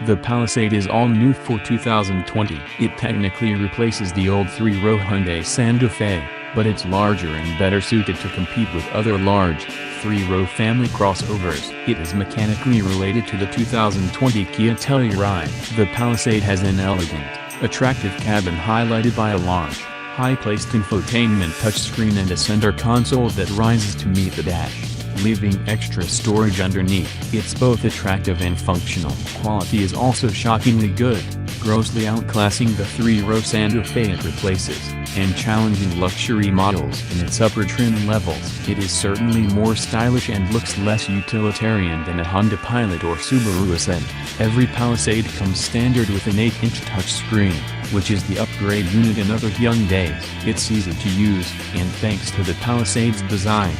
The Palisade is all new for 2020. It technically replaces the old 3-row Hyundai Santa Fe, but it's larger and better suited to compete with other large, 3-row family crossovers. It is mechanically related to the 2020 Kia Telluride. The Palisade has an elegant, attractive cabin highlighted by a large, high-placed infotainment touchscreen and a center console that rises to meet the dash, leaving extra storage underneath. It's both attractive and functional. Quality is also shockingly good, grossly outclassing the 3-row Santa Fe it replaces, and challenging luxury models in its upper trim levels. It is certainly more stylish and looks less utilitarian than a Hyundai Pilot or Subaru Ascent. Every Palisade comes standard with an 8-inch touchscreen, which is the upgrade unit in other Hyundais. It's easy to use, and thanks to the Palisade's design,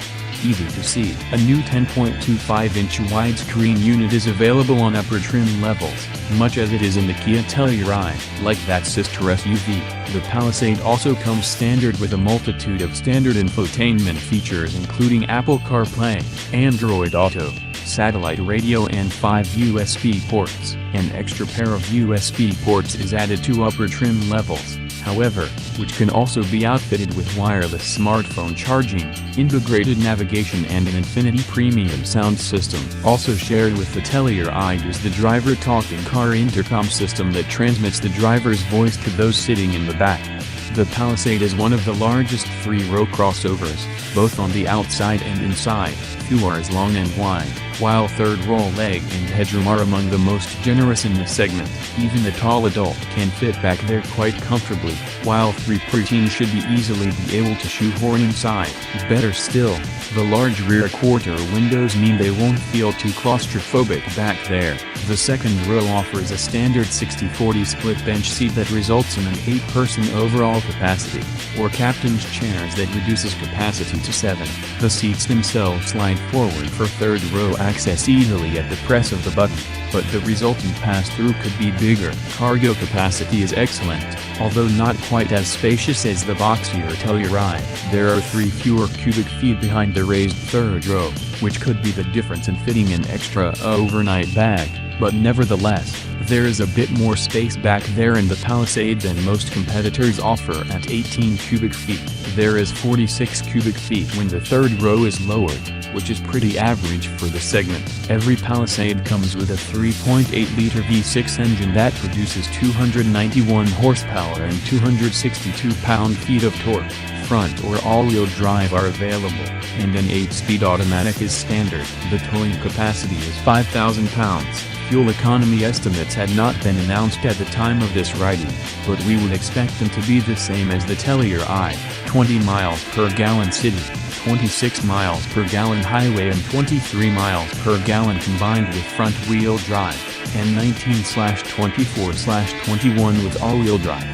easy to see. A new 10.25-inch widescreen unit is available on upper trim levels, much as it is in the Kia Telluride. Like that sister SUV, the Palisade also comes standard with a multitude of standard infotainment features including Apple CarPlay, Android Auto, satellite radio and 5 USB ports. An extra pair of USB ports is added to upper trim levels, however, which can also be outfitted with wireless smartphone charging, integrated navigation and an Infinity premium sound system. Also shared with the Telluride is the driver talking car intercom system that transmits the driver's voice to those sitting in the back. The Palisade is one of the largest 3-row crossovers, both on the outside and inside. 2 are as long and wide, while 3rd-row leg and headroom are among the most generous in the segment. Even a tall adult can fit back there quite comfortably, while 3 preteens should easily be able to shoehorn inside. Better still, the large rear quarter windows mean they won't feel too claustrophobic back there. The 2nd row offers a standard 60/40 split bench seat that results in an 8-person overall capacity, or captain's chairs that reduces capacity to 7. The seats themselves slide forward for 3rd-row access easily at the press of the button, but the resulting pass-through could be bigger. Cargo capacity is excellent, although not quite as spacious as the boxier Telluride. There are 3 fewer cubic feet behind the raised 3rd row, which could be the difference in fitting an extra overnight bag, but nevertheless, there is a bit more space back there in the Palisade than most competitors offer at 18 cubic feet. There is 46 cubic feet when the 3rd row is lowered, which is pretty average for the segment. Every Palisade comes with a 3.8-liter V6 engine that produces 291 horsepower and 262 pound-feet of torque. Front or all-wheel drive are available, and an 8-speed automatic is standard. The towing capacity is 5,000 pounds. Fuel economy estimates had not been announced at the time of this writing, but we would expect them to be the same as the Telluride: 20 miles per gallon city, 26 miles per gallon highway and 23 miles per gallon combined with front-wheel drive, and 19/24/21 with all-wheel drive.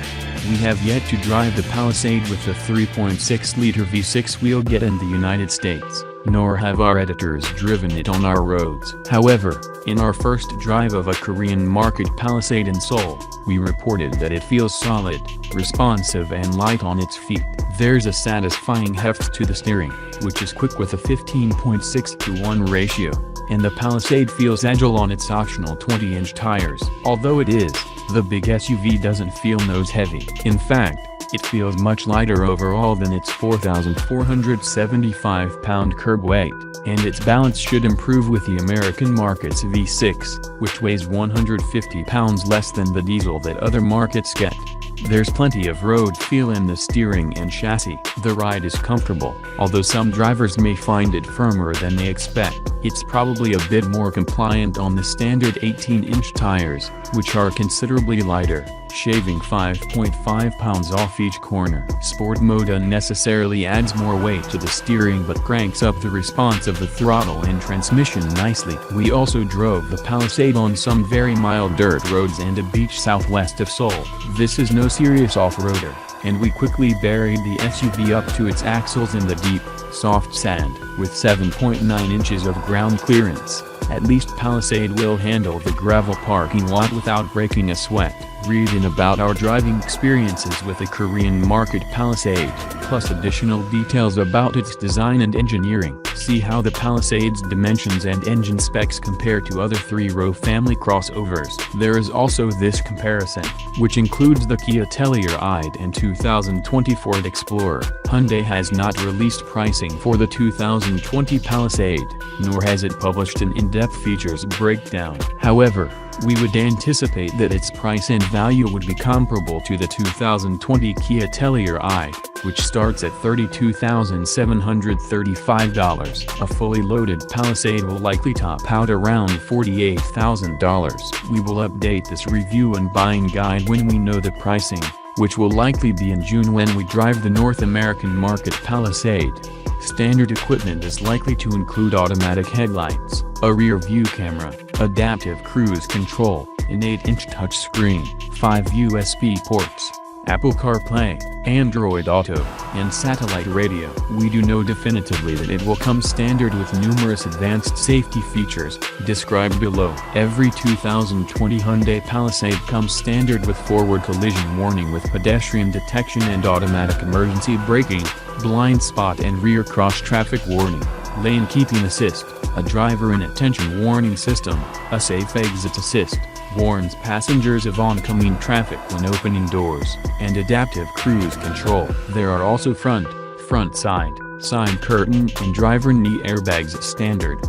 We have yet to drive the Palisade with the 3.6-liter V6 wheelget in the United States, nor have our editors driven it on our roads. However, in our first drive of a Korean-market Palisade in Seoul, we reported that it feels solid, responsive and light on its feet. There's a satisfying heft to the steering, which is quick with a 15.6:1 ratio, and the Palisade feels agile on its optional 20-inch tires. Although it is, the big SUV doesn't feel nose-heavy. In fact, it feels much lighter overall than its 4,475-pound curb weight, and its balance should improve with the American market's V6, which weighs 150 pounds less than the diesel that other markets get. There's plenty of road feel in the steering and chassis. The ride is comfortable, although some drivers may find it firmer than they expect. It's probably a bit more compliant on the standard 18-inch tires, which are considerably lighter, shaving 5.5 pounds off each corner. Sport mode unnecessarily adds more weight to the steering but cranks up the response of the throttle and transmission nicely. We also drove the Palisade on some very mild dirt roads and a beach southwest of Seoul. This is no serious off-roader, and we quickly buried the SUV up to its axles in the deep, soft sand. With 7.9 inches of ground clearance, at least Palisade will handle the gravel parking lot without breaking a sweat. Read in about our driving experiences with the Korean-market Palisade, plus additional details about its design and engineering. See how the Palisade's dimensions and engine specs compare to other three-row family crossovers. There is also this comparison, which includes the Kia Telluride and 2020 Ford Explorer. Hyundai has not released pricing for the 2020 Palisade, nor has it published an in-depth features breakdown. However, we would anticipate that its price and value would be comparable to the 2020 Kia Telluride, which starts at $32,735. A fully loaded Palisade will likely top out around $48,000. We will update this review and buying guide when we know the pricing, which will likely be in June when we drive the North American market Palisade. Standard equipment is likely to include automatic headlights, a rear view camera, adaptive cruise control, an 8-inch touchscreen, 5 USB ports, Apple CarPlay, Android Auto, and satellite radio. We do know definitively that it will come standard with numerous advanced safety features, described below. Every 2020 Hyundai Palisade comes standard with forward collision warning with pedestrian detection and automatic emergency braking, blind spot and rear cross traffic warning, lane keeping assist, a driver inattention warning system, a safe exit assist, warns passengers of oncoming traffic when opening doors, and adaptive cruise control. There are also front side curtain and driver knee airbags standard.